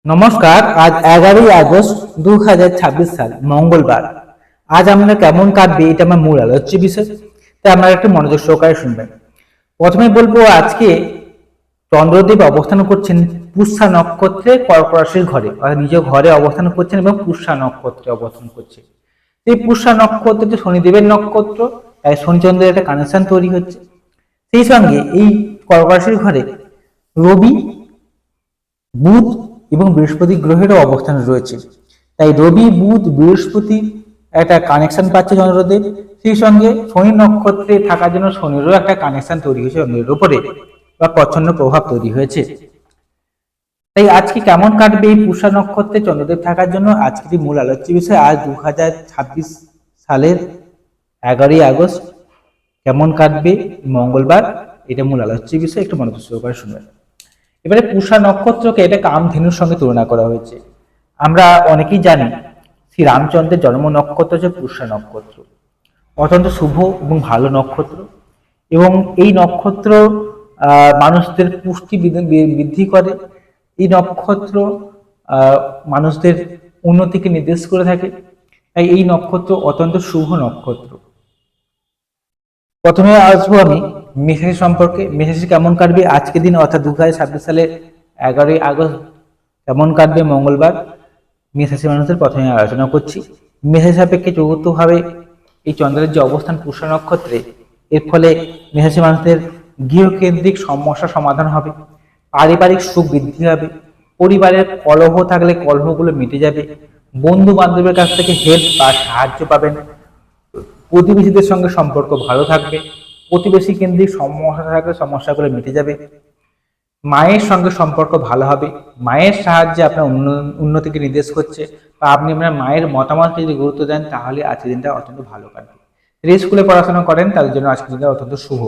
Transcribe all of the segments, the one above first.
নমস্কার। আজ 11ই আগস্ট 2026 সাল মঙ্গলবার। আজ আমরা কেমন কাটবে এটা আমার মূল আলোচ্য বিষয়, তাই আপনারা একটু মনোযোগ সহকারে শুনবেন। প্রথমে বলবো, আজকে চন্দ্রদেব অবস্থান করছেন পুষ্যা নক্ষত্রে কর্ক রাশির ঘরে, অর্থাৎ নিজ ঘরে অবস্থান করছেন এবং পুষ্যা নক্ষত্রে অবস্থান করছে। এই পুষ্যা নক্ষত্র যে শনিদেবের নক্ষত্র, তাই শনি চন্দ্রের একটা কানেকশন তৈরি হচ্ছে। সেই সঙ্গে এই কর্ক রাশির ঘরে রবি, বুধ এবং বৃহস্পতি গ্রহেরও অবস্থান রয়েছে। তাই রবি, বুধ, বৃহস্পতি একটা কানেকশন পাচ্ছে চন্দ্রদেব। সেই সঙ্গে শনি নক্ষত্রে থাকার জন্য শনিরও একটা কানেকশন তৈরি হয়েছে চন্দ্রের উপরে, বা প্রচ্ছন্ন প্রভাব তৈরি হয়েছে। তাই আজকে কেমন কাটবে এই পুষ্যা নক্ষত্রে চন্দ্রদেব থাকার জন্য আজকের মূল আলোচ্য বিষয়। আজ 2026 সালের 11ই আগস্ট কেমন কাটবে মঙ্গলবার, এটা মূল আলোচ্য বিষয়। একটু মনোযোগ সহকারে শুনবেন। এবারে পুষ্যা নক্ষত্রকে এটা কামধেনুর সঙ্গে তুলনা করা হয়েছে। আমরা অনেকেই জানি শ্রী রামচন্দ্রের জন্ম নক্ষত্র হচ্ছে পুষ্যা নক্ষত্র, অত্যন্ত শুভ এবং ভালো নক্ষত্র। এবং এই নক্ষত্র মানুষদের পুষ্টি বৃদ্ধি করে। এই নক্ষত্র মানুষদের উন্নতিকে নির্দেশ করে থাকে। তাই এই নক্ষত্র অত্যন্ত শুভ নক্ষত্র। প্রথমে আসবো আমি মেষরাশি সম্পর্কে। মেষরাশি কেমন কাটবে আজকের দিন, অর্থাৎ 2026 সালের 11ই আগস্ট কেমন কাটবে মঙ্গলবার, মেষরাশি মানুষদের প্রথমে আলোচনা করছি। মেষরাশি সাপেক্ষে চতুর্থভাবে এই চন্দ্রের যে অবস্থান পুষ্যা নক্ষত্রে, এর ফলে মেষরাশি মানুষদের গৃহকেন্দ্রিক সমস্যা সমাধান হবে, পারিবারিক সুখ বৃদ্ধি হবে, পরিবারের কলহ থাকলে কলহগুলো মিটে যাবে, বন্ধু বান্ধবের কাছ থেকে হেল্প বা সাহায্য পাবেন, প্রতিবেশীদের সঙ্গে সম্পর্ক ভালো থাকবে, প্রতিবেশী কেন্দ্রিক সমস্যা থাকলে সমস্যাগুলো মিটে যাবে, মায়ের সঙ্গে সম্পর্ক ভালো হবে, মায়ের সাহায্যে আপনার উন্নতিকে নির্দেশ করছে, বা আপনি আপনার মায়ের মতামতকে যদি গুরুত্ব দেন তাহলে আজকের দিনটা অত্যন্ত ভালো কাটবে। যারা স্কুলে পড়াশোনা করেন তাদের জন্য আজকের দিনটা অত্যন্ত শুভ।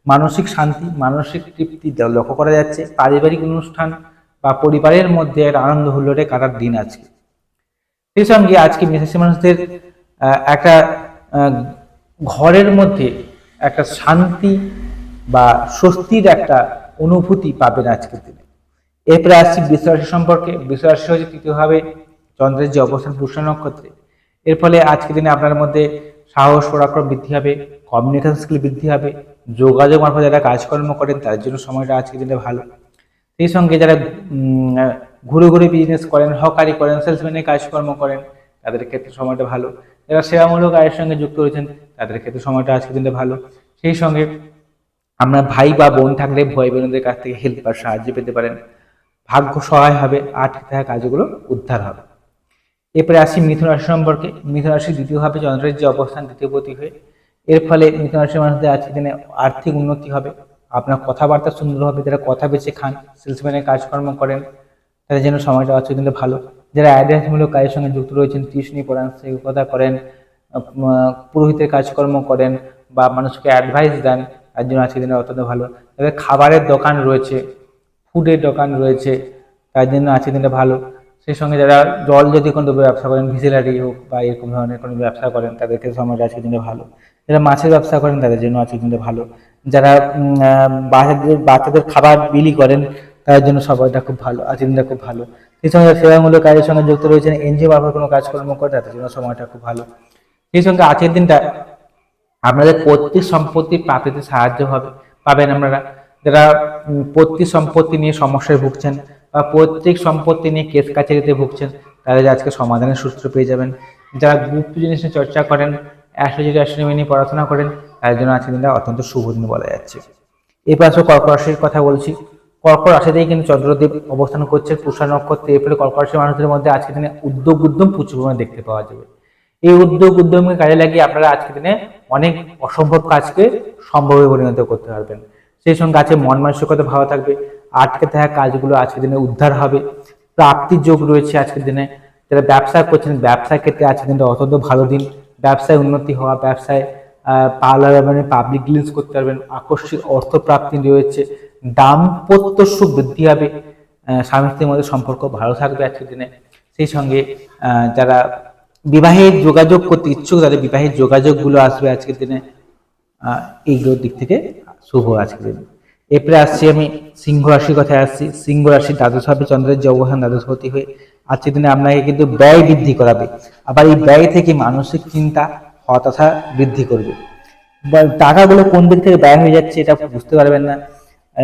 মানসিক শান্তি, মানসিক তৃপ্তি লক্ষ্য করা যাচ্ছে। পারিবারিক অনুষ্ঠান বা পরিবারের মধ্যে একটা আনন্দ হুল্লোড়ে কাটার দিন আজকে। সেই সঙ্গে আজকে মেষরাশি মানুষদের একটা ঘরের মধ্যে একটা শান্তি বা স্বস্তির একটা অনুভূতি পাবেন আজকের দিনে। এরপরে আসছি বৃষ রাশি সম্পর্কে। বৃষ রাশি হচ্ছে তৃতীয়ভাবে চন্দ্রের যে অবস্থান পুষ্যা নক্ষত্রে, এর ফলে আজকের দিনে আপনার মধ্যে সাহস পরাক্রম বৃদ্ধি হবে, কমিউনিকেশন স্কিল বৃদ্ধি হবে, যোগাযোগ মারফত যারা কাজকর্ম করেন তাদের জন্য সময়টা আজকের দিনে ভালো। সেই সঙ্গে যারা ঘুরে ঘুরে বিজনেস করেন, হকারি করেন, সেলসম্যানের কাজকর্ম করেন, তাদের ক্ষেত্রে সময়টা ভালো। যারা সেবামূলক কাজের সঙ্গে যুক্ত রয়েছেন তাদের ক্ষেত্রে সময়টা আজকের দিনে ভালো। সেই সঙ্গে আপনার ভাই বা বোন থাকলে ভাই বোনদের কাছ থেকে হেল্প বা সাহায্য পেতে পারেন। ভাগ্য সহায় হবে, আটকে থাকা কাজগুলো উদ্ধার হবে। এরপরে আসি মিথুন রাশি সম্পর্কে। মিথুন রাশি দ্বিতীয়ভাবে চন্দ্রের যে অবস্থান দ্বিতীয়পতি হয়ে, এর ফলে মিথুন রাশির মানুষদের আজকের দিনে আর্থিক উন্নতি হবে। আপনার কথাবার্তা সুন্দর হবে। যারা কথা বেছে খান, সেলসম্যানের কাজকর্ম করেন, তাদের জন্য সময়টা আজকের দিনে ভালো। যারা অ্যাডভাইসমূলক কাজের সঙ্গে যুক্ত রয়েছেন, টিউশনি পড়ান, শিক্ষকতা করেন, পুরোহিতের কাজকর্ম করেন বা মানুষকে অ্যাডভাইস দেন, তার জন্য আজকের দিনে অত্যন্ত ভালো। যাদের খাবারের দোকান রয়েছে, ফুডের দোকান রয়েছে, তার জন্য আজকের দিনটা ভালো। সেই সঙ্গে যারা জল যদি কোনো ব্যবসা করেন, ভিসেলারি হোক বা এরকম ধরনের কোনো ব্যবসা করেন, তাদেরকে সময়টা আজকের দিনে ভালো। যারা মাছের ব্যবসা করেন তাদের জন্য আজকের দিনটা ভালো। যারা বাচ্চাদের খাবার বিলি করেন তাদের জন্য সময়টা খুব ভালো, আজকের দিনটা খুব ভালো। সেই সঙ্গে সেবামূলক কাজের সঙ্গে যুক্ত রয়েছেন, এনজিও মারফত কোনো কাজকর্ম করে তাদের জন্য সময়টা খুব ভালো। সেই সঙ্গে আজকের দিনটা আপনাদের পৈতৃক সম্পত্তি প্রাপ্তিতে সাহায্য হবে, পাবেন আপনারা। যারা পৈতৃক সম্পত্তি নিয়ে সমস্যায় ভুগছেন বা পৈতৃক সম্পত্তি নিয়ে কেস কাছারিতে ভুগছেন, তাদের আজকে সমাধানের সূত্র পেয়ে যাবেন। যারা গুপ্ত জিনিস নিয়ে চর্চা করেন, অ্যাস্ট্রোনমি নিয়ে পড়াশোনা করেন, তাদের জন্য আজকের দিনটা অত্যন্ত শুভ দিন বলা যাচ্ছে। এরপর আসলে কর্ক রাশির কথা বলছি। কর্ক রাশিতেই কিন্তু চন্দ্রদেব অবস্থান করছে পুষ্যা নক্ষত্রে। এর ফলে কর্ক রাশির মানুষদের মধ্যে আজকের দিনে উদ্যম প্রচুর পরিমাণে দেখতে পাওয়া যাবে। এই উদ্যমকে কাজে লাগিয়ে আপনারা আজকের দিনে অনেক অসম্ভব কাজকে সম্ভবে পরিণত করতে পারবেন। সেই সঙ্গে আছে মন মানসিকতা ভালো থাকবে, আটকে থাকা কাজগুলো আজকের দিনে উদ্ধার হবে, প্রাপ্তির যোগ রয়েছে আজকের দিনে। যারা ব্যবসা করছেন, ব্যবসার ক্ষেত্রে আজকের দিনটা অত্যন্ত ভালো দিন। ব্যবসায় উন্নতি হওয়া, ব্যবসায় পার্লার মানে পাবলিক ডিলিংস করতে পারবেন, আকস্মিক অর্থপ্রাপ্তি রয়েছে, দাম্পত্য সুখ বৃদ্ধি হবে, স্বামী স্ত্রীর মধ্যে সম্পর্ক ভালো থাকবে আজকের দিনে। সেই সঙ্গে যারা বিবাহের যোগাযোগ করতে ইচ্ছুক, তাদের বিবাহের যোগাযোগগুলো আসবে আজকের দিনে। এইগুলোর দিক থেকে শুভ আজকের দিন। এরপরে আসছি আমি সিংহ রাশির কথায় আসছি। সিংহ রাশির দ্বাদশ ভাবে চন্দ্রের যে অবস্থান, দ্বাদশপতি হয়ে আজকের দিনে আপনাকে কিন্তু ব্যয় বৃদ্ধি করাবে। আবার এই ব্যয় থেকে মানসিক চিন্তা, হতাশা বৃদ্ধি করবে। টাকাগুলো কোন দিক থেকে ব্যয় হয়ে যাচ্ছে এটা বুঝতে পারবেন না,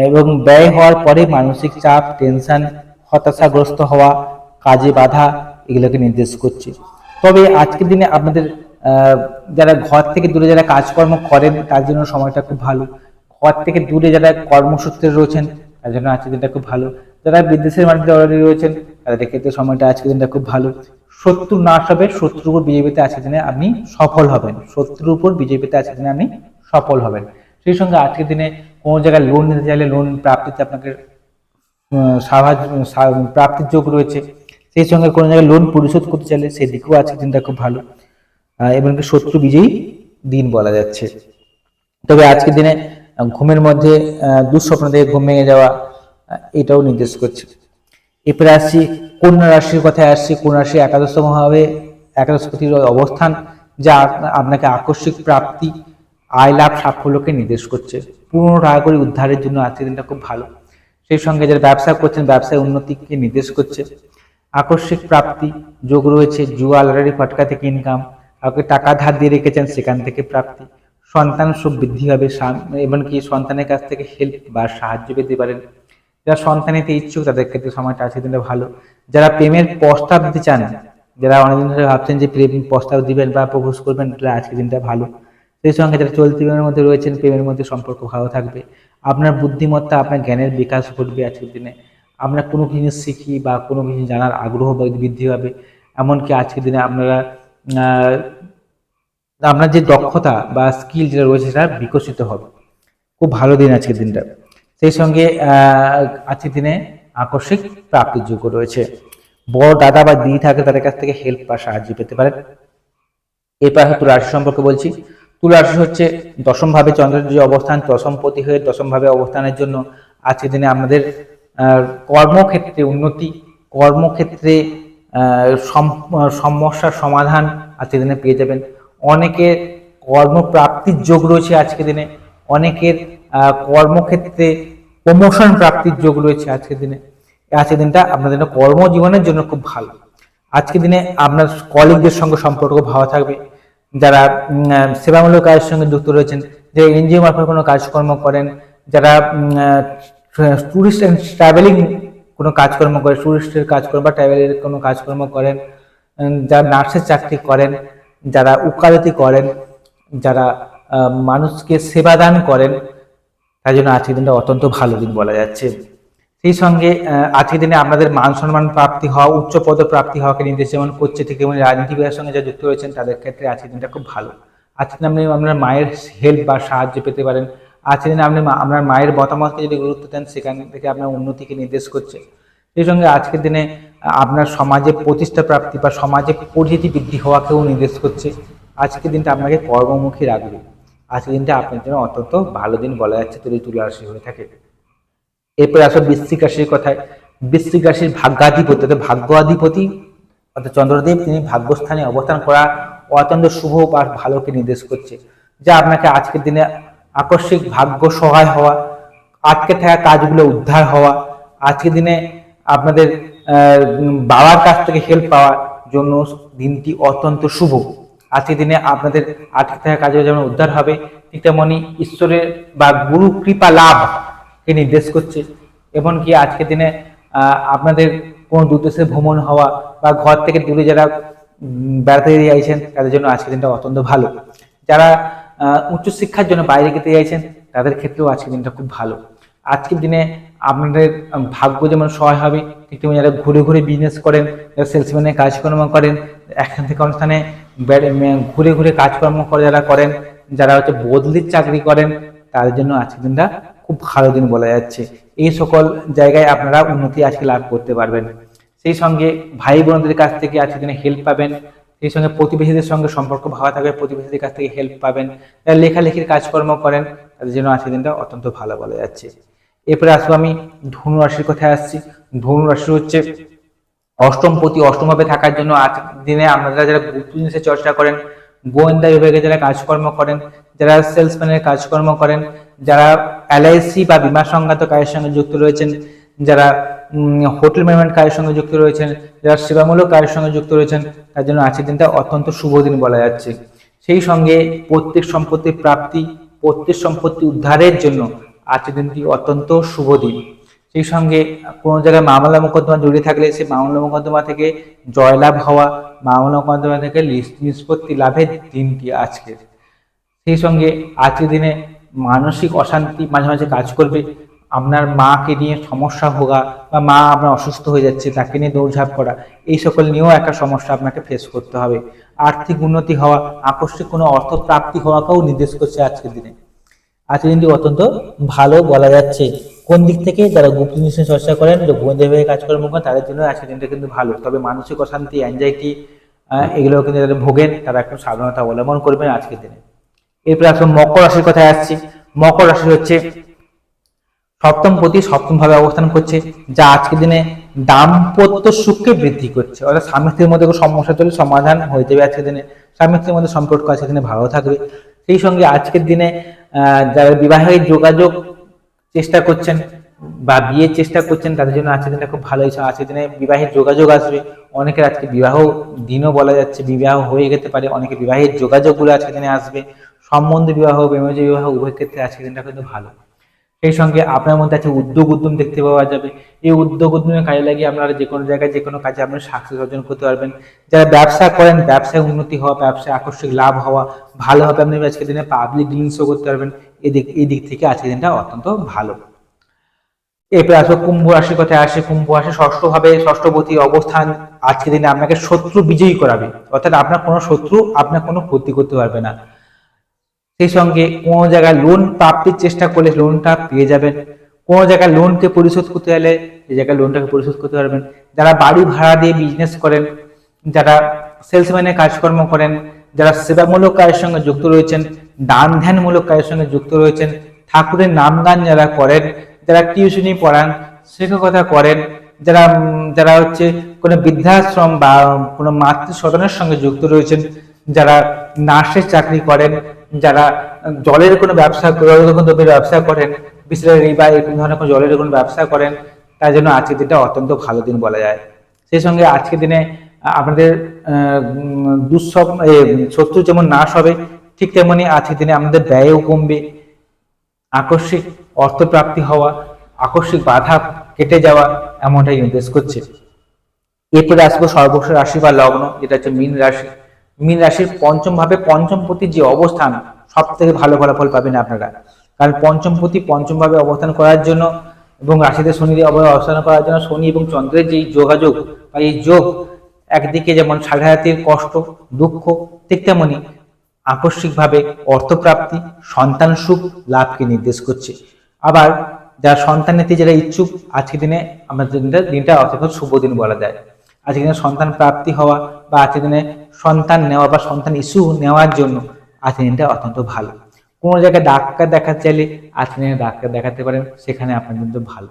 এবং ব্যয় হওয়ার পরে মানসিক চাপ, টেনশন, হতাশাগ্রস্ত হওয়া, কাজে বাধা, এগুলোকে নির্দেশ করছে। তবে আজকের দিনে আপনাদের যারা ঘর থেকে দূরে যারা কাজকর্ম করেন তার জন্য সময়টা খুব ভালো। ঘর থেকে দূরে যারা কর্মসূত্রে রয়েছেন তার জন্য আজকের দিনটা খুব ভালো। যারা বিদেশের মাটিতে অলরেডি রয়েছেন তাদের ক্ষেত্রে সময়টা আজকের দিনটা খুব ভালো। শত্রু নাশ হবে, শত্রুর উপর বিজয় পেতে আজকের দিনে আপনি সফল হবেন। শত্রুর উপর বিজয় পেতে আজকের দিনে আপনি সফল হবেন। সেই সঙ্গে আজকের দিনে কোনো জায়গায় লোন নিতে চাইলে লোন প্রাপ্তিতে আপনাকে প্রাপ্তির যোগ রয়েছে। সেই সঙ্গে কোনো জায়গায় লোন পরিশোধ করতে চাইলে সেই দিকেও আজকের দিনটা খুব ভালো, এবং শত্রু বিজয়ী দিন বলা যাচ্ছে। তবে আজকের দিনে ঘুমের মধ্যে দুঃস্বপ্ন থেকে ঘুম ভেঙে যাওয়া, এটাও নির্দেশ করছে। এরপরে আসছি কন্যা রাশির কথায় আসছি। কন্যা রাশি একাদশতম ভাবে একাদশপতির অবস্থান, যা আপনাকে আকস্মিক প্রাপ্তি, আয় লাভ, সাফল্যকে নির্দেশ করছে। পুরনো টাকাগুলি উদ্ধারের জন্য আজকের দিনটা খুব ভালো। সেই সঙ্গে যারা ব্যবসা করছেন ব্যবসায় উন্নতিকে নির্দেশ করছে। আকস্মিক প্রাপ্তি যোগ রয়েছে। জুয়া, লটারি, ফটকা থেকে ইনকাম, কাউকে টাকা ধার দিয়ে রেখেছেন সেখান থেকে প্রাপ্তি, সন্তান সুখ বৃদ্ধি হবে, এমনকি সন্তানের কাছ থেকে হেল্প বা সাহায্য পেতে পারেন। যারা সন্তান নিতে ইচ্ছুক তাদের ক্ষেত্রে সময়টা আজকের দিনটা ভালো। যারা প্রেমের প্রস্তাব দিতে চান, যারা অনেকদিন ধরে ভাবছেন যে প্রেম প্রস্তাব দিবেন বা প্রপোজ করবেন, তাহলে আজকের দিনটা ভালো। সেই সঙ্গে যারা চলতি প্রেমের মধ্যে রয়েছেন প্রেমের মধ্যে সম্পর্ক ভালো থাকবে। আপনার বুদ্ধিমত্তা, আপনার জ্ঞানের বিকাশ ঘটবে আজকের দিনে। আপনার কোনো জিনিস শিখি বা কোনো কিছু জানার আগ্রহ বৃদ্ধি হবে। এমনকি আজকের দিনে আপনারা আপনার যে দক্ষতা বা স্কিল যেটা রয়েছে সেটা বিকশিত হবে। খুব ভালো দিন আজকের দিনটা। সেই সঙ্গে আজকের দিনে আকস্মিক প্রাপ্তির যোগ্য রয়েছে। বড় দাদা বা দিদি থাকে তাদের কাছ থেকে হেল্প বা সাহায্য পেতে পারেন। এরপর তুলা রাশি সম্পর্কে বলছি। তুলা রাশি হচ্ছে দশম ভাবে চন্দ্রের যে অবস্থান, দশমপতি হয়ে দশম ভাবে অবস্থানের জন্য আজকের দিনে আপনাদের কর্মক্ষেত্রে উন্নতি, কর্মক্ষেত্রে সমস্যার সমাধান আজকের দিনে পেয়ে যাবেন। অনেকের কর্মপ্রাপ্তির যোগ রয়েছে আজকের দিনে। অনেকের কর্মক্ষেত্রে প্রমোশন প্রাপ্তির যোগ রয়েছে আজকের দিনে। আজকের দিনটা আপনাদের কর্মজীবনের জন্য খুব ভালো। আজকের দিনে আপনার কলিগদের সঙ্গে সম্পর্ক ভালো থাকবে। যারা সেবামূলক কাজের সঙ্গে যুক্ত রয়েছেন, যে এনজিও মারফত কোনো কাজকর্ম করেন, যারা ট্যুরিস্ট অ্যান্ড ট্রাভেলিং কোনো কাজকর্ম করে, ট্যুরিস্টের কাজকর্ম বা ট্রাভেলের কোনো কাজকর্ম করেন, যারা নার্সের চাকরি করেন, যারা উকালতি করেন, যারা মানুষকে সেবা দান করেন, তাই জন্য আজকের দিনটা অত্যন্ত ভালো দিন বলা যাচ্ছে। সেই সঙ্গে আজকের দিনে আপনাদের মান সম্মান প্রাপ্তি হওয়া, উচ্চ পদ প্রাপ্তি হওয়াকে নির্দেশ যেমন করছে, ঠিক তেমনি রাজনীতিবিদের সঙ্গে যারা যুক্ত রয়েছেন তাদের ক্ষেত্রে আজকের দিনটা খুব ভালো। আজকের দিনে আপনি আপনার মায়ের হেল্প বা সাহায্য পেতে পারেন। আজকের দিনে আপনি আপনার মায়ের মতামতকে যদি গুরুত্ব দেন সেখান থেকে আপনার উন্নতিকে নির্দেশ করছে। সেই সঙ্গে আজকের দিনে আপনার সমাজে প্রতিষ্ঠা প্রাপ্তি বা সমাজে পরিচিতি বৃদ্ধি হওয়াকেও নির্দেশ করছে। আজকের দিনটা আপনাকে কর্মমুখী রাখবে। আজকের দিনটা আপনার জন্য অত্যন্ত ভালো দিন বলা যাচ্ছে যদি তুলা রাশি হয়ে থাকে। এরপরে আসো বৃশ্চিক রাশির কথায়। বৃশ্চিক রাশির ভাগ্যাধিপতি অর্থাৎ ভাগ্যাধিপতি অর্থাৎ চন্দ্রদেব, তিনি ভাগ্যস্থানে অবস্থান করা অত্যন্ত শুভ বা ভালোকে নির্দেশ করছে, যা আপনাকে আজকের দিনে আকস্মিক ভাগ্য সহায় হওয়া, আটকে থাকা কাজগুলো উদ্ধার হওয়া, আজকের দিনে আপনাদের বাবার কাছ থেকে হেল্প পাওয়ার জন্য দিনটি অত্যন্ত শুভ। আজকের দিনে আপনাদের আটকে থাকা কাজে যেমন উদ্ধার হবে, ঠিক তেমনি ঈশ্বরের বা গুরু কৃপা লাভ কে নির্দেশ করছে। এমনকি আজকের দিনে আপনাদের কোনো দুদেশে ভ্রমণ হওয়া বা ঘর থেকে দূরে যারা বেড়াতে চাইছেন তাদের জন্য আজকের দিনটা অত্যন্ত ভালো। যারা উচ্চশিক্ষার জন্য বাইরে যেতে চাইছেন তাদের ক্ষেত্রেও আজকের দিনটা খুব ভালো। আজকের দিনে আপনাদের ভাগ্য যেমন সহায় হবে, ঠিক তেমনি যারা ঘুরে ঘুরে বিজনেস করেন, যারা সেলসম্যানের কাজকর্ম করেন, এখান থেকে অনুষ্ঠানে ঘুরে ঘুরে কাজকর্ম করে যারা করেন, যারা হচ্ছে বদলির চাকরি করেন, তাদের জন্য আজকের দিনটা খুব ভালো দিন বলা যাচ্ছে। এই সকল জায়গায় আপনারা উন্নতি আজকে লাভ করতে পারবেন। সেই সঙ্গে ভাই বোনদের কাছ থেকে আজকের দিনে হেল্প পাবেন। সেই সঙ্গে প্রতিবেশীদের সঙ্গে সম্পর্ক ভালো থাকবে, প্রতিবেশীদের কাছ থেকে হেল্প পাবেন। যারা লেখালেখির কাজকর্ম করেন তাদের জন্য আজকের দিনটা অত্যন্ত ভালো বলা যাচ্ছে। এরপরে আসবো আমি ধনু রাশির কথায় আসছি। ধনু রাশি হচ্ছে অষ্টমপতি, অষ্টমভাবে থাকার জন্য আজকের দিনে আপনারা যারা গুপ্ত জিনিসের চর্চা করেন, গোয়েন্দা বিভাগে যারা কাজকর্ম করেন, যারা সেলসম্যানের কাজকর্ম করেন, যারা এলআইসি বা বীমা সংক্রান্ত কাজের সঙ্গে যুক্ত রয়েছেন, যারা হোটেল ম্যানেজমেন্ট কাজের সঙ্গে যুক্ত রয়েছেন, যারা সেবামূলক কাজের সঙ্গে যুক্ত রয়েছেন, তার জন্য আজকের দিনটা অত্যন্ত শুভ দিন বলা যাচ্ছে। সেই সঙ্গে প্রত্যেক সম্পত্তির প্রাপ্তি, প্রত্যেক সম্পত্তি উদ্ধারের জন্য আজকের দিনটি অত্যন্ত শুভ দিন। সেই সঙ্গে কোনো জায়গায় মামলা মোকদ্দমা জড়িয়ে থাকলে সেই মামলা মোকদ্দমা থেকে জয়লাভ হওয়া, মামলা মোকদ্দমা থেকে নিষ্পত্তি লাভের দিনটি আজকের। সেই সঙ্গে আজকের দিনে মানসিক অশান্তি মাঝে মাঝে কাজ করবে। আপনার মাকে নিয়ে সমস্যা হোগা বা মা আপনার অসুস্থ হয়ে যাচ্ছে, তাকে নিয়ে দৌড়ঝাঁপ করা, এই সকল নিয়েও একটা সমস্যা আপনাকে ফেস করতে হবে। আর্থিক উন্নতি হওয়া, আকস্মিক কোনো অর্থ প্রাপ্তি হওয়াকেও নির্দেশ করছে আজকের দিনে। আজকের দিনটি অত্যন্ত ভালো বলা যাচ্ছে। কোন দিক থেকে? যারা গুপ্ত জিনিস চর্চা করেন, গোয়েন্দাভাবে কাজকর্ম করেন, তাদের জন্য আজকের দিনটা কিন্তু ভালো। তবে মানসিক অশান্তি, অ্যাংজাইটি এগুলো কিন্তু যারা ভোগেন তারা একটু সাবধানতা অবলম্বন করবেন আজকের দিনে। এরপরে আসলে মকর রাশির কথায় আসছি। মকর রাশি হচ্ছে সপ্তম পতি সপ্তম ভাবে অবস্থান করছে, যা আজকের দিনে দাম্পত্য সুখকে বৃদ্ধি করছে। অর্থাৎ স্বামী স্ত্রীর মধ্যে কোনো সমস্যা চলে সমাধান হয়ে যাবে আজকের দিনে। স্বামী স্ত্রীর মধ্যে সম্পর্ক আজকের দিনে ভালো থাকবে। সেই সঙ্গে আজকের দিনে যারা বিবাহের যোগাযোগ চেষ্টা করছেন বা বিয়ের চেষ্টা করছেন, তাদের জন্য আজকের দিনটা খুব ভালো হয়েছে। আজকের দিনে বিবাহের যোগাযোগ আসবে। অনেকের আজকে বিবাহ দিনও বলা যাচ্ছে, বিবাহ হয়ে যেতে পারে। অনেকে বিবাহের যোগাযোগগুলো আজকের দিনে আসবে। সম্বন্ধ বিবাহ, প্রেমজ বিবাহ উভয় ক্ষেত্রে আজকের দিনটা কিন্তু ভালো। সেই সঙ্গে আপনার মধ্যে আছে উদ্যম দেখতে পাওয়া যাবে। এই উদ্যমের কাজে লাগিয়ে আপনারা যে কোনো জায়গায় যে কোনো কাজে আপনারা সাকসেস অর্জন করতে পারবেন। যারা ব্যবসা করেন, ব্যবসায় উন্নতি হওয়া, ব্যবসায় আকস্মিক লাভ হওয়া ভালো হবে। আপনি আজকের দিনে পাবলিক ডিলিংসও করতে পারবেন। এই দিক থেকে আজকের দিনটা অত্যন্ত ভালো। এরপরে আসো কুম্ভ রাশির কথায় আসে। কুম্ভ রাশি ষষ্ঠভাবে ষষ্ঠপতি অবস্থান আজকের দিনে আপনাকে শত্রু বিজয়ী করাবে। অর্থাৎ আপনার কোনো শত্রু আপনার কোনো ক্ষতি করতে পারবে না। সেই সঙ্গে কোনো জায়গায় লোন প্রাপ্তির চেষ্টা করলে লোনটা পেয়ে যাবেন। কোনো জায়গায় লোনকে পরিশোধ করতে গেলে এই জায়গায় লোনটাকে পরিশোধ করতে পারবেন। যারা বাড়ি ভাড়া দিয়ে বিজনেস করেন, যারা সেলসম্যানের কাজকর্ম করেন, যারা সেবামূলক কাজের সঙ্গে যুক্ত রয়েছেন, দান ধ্যানমূলক কাজের সঙ্গে যুক্ত রয়েছেন, ঠাকুরের নাম গান যারা করেন, যারা টিউশনি পড়ান, শিক্ষকতা করেন, যারা যারা হচ্ছে কোনো বৃদ্ধাশ্রম বা কোনো মাতৃ সদনের সঙ্গে যুক্ত রয়েছেন, যারা নার্সের চাকরি করেন, যারা জলের কোনো ব্যবসা ব্যবসা করেন, বিসলারি বা এই ধরনের কোনো জলের কোনো ব্যবসা করেন, তার জন্য আজকের দিনটা অত্যন্ত ভালো দিন বলা যায়। সেই সঙ্গে আজকের দিনে আপনাদের শত্রু যেমন নাশ হবে, ঠিক তেমনি আজকের দিনে আমাদের ব্যয়ও কমবে। আকস্মিক অর্থপ্রাপ্তি হওয়া, আকস্মিক বাধা কেটে যাওয়া, এমনটাই নির্দেশ করছে। এরপরে আসবো সর্বশেষ রাশি বা লগ্ন, যেটা হচ্ছে মীন রাশি। মীন রাশির পঞ্চম ভাবে পঞ্চমপতির যে অবস্থান, সব থেকে ভালো ফলাফল পাবেন আপনারা। কারণ পঞ্চমপতি পঞ্চম ভাবে অবস্থান করার জন্য এবং রাশিতে শনি অবস্থান করার জন্য শনি এবং চন্দ্রের যে যোগাযোগ বা এই যোগ, একদিকে যেমন সারারাতের কষ্ট দুঃখ, ঠিক তেমনি আকস্মিকভাবে অর্থপ্রাপ্তি, সন্তান সুখ লাভকে নির্দেশ করছে। আবার যারা সন্তান নিতে যারা ইচ্ছুক, আজকের দিনে আমাদের দিনটা অত্যন্ত শুভ দিন বলা যায়। আজকের দিনে সন্তান প্রাপ্তি হওয়া বা আজকের দিনে সন্তান নেওয়া বা সন্তান ইস্যু নেওয়ার জন্য আজকের দিনটা অত্যন্ত ভালো। কোনো জায়গায় ডাক্তার দেখাতে চাইলে আজকের দিনে ডাক্তার দেখাতে পারেন, সেখানে আপনার কিন্তু ভালো।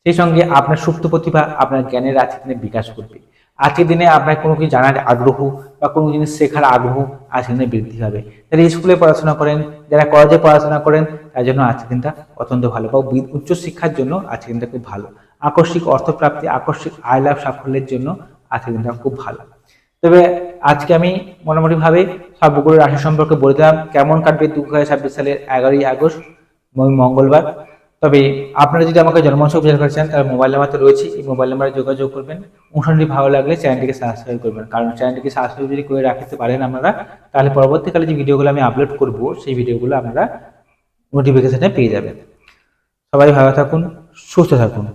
সেই সঙ্গে আপনার সুপ্ত প্রতিভা, আপনার জ্ঞানের আজকের দিনে বিকাশ করবে। আজকের দিনে আপনার কোনো কিছু জানার আগ্রহ বা কোনো জিনিস শেখার আগ্রহ আজকের দিনে বৃদ্ধি হবে। যারা স্কুলে পড়াশোনা করেন, যারা কলেজে পড়াশোনা করেন, তার জন্য আজকের দিনটা অত্যন্ত ভালো। বা উচ্চশিক্ষার জন্য আজকের দিনটা খুব ভালো। আকস্মিক অর্থপ্রাপ্তি, আকস্মিক আয় লাভ সাফল্যের জন্য আজকের দিনটা খুব ভালো। তবে আজকে আমি মোটামুটিভাবে সবগুলো রাশি সম্পর্কে বলে দিলাম। কেমন কাটবে 2026 সালের 11ই আগস্ট মঙ্গলবার। তবে আপনারা যদি আমাকে জন্মাংশ বিচার করছেন, তার মোবাইল নাম্বার তো রয়েছে, এই মোবাইল নাম্বারে যোগাযোগ করবেন। অনুষ্ঠানটি ভালো লাগলে চ্যানেলটিকে সাবস্ক্রাইব করবেন, কারণ চ্যানেলটিকে সাবস্ক্রাইব যদি করে রাখতে পারেন আপনারা, তাহলে পরবর্তীকালে যে ভিডিওগুলো আমি আপলোড করব সেই ভিডিওগুলো আপনারা নোটিফিকেশনে পেয়ে যাবেন। সবাই ভালো থাকুন, সুস্থ থাকুন।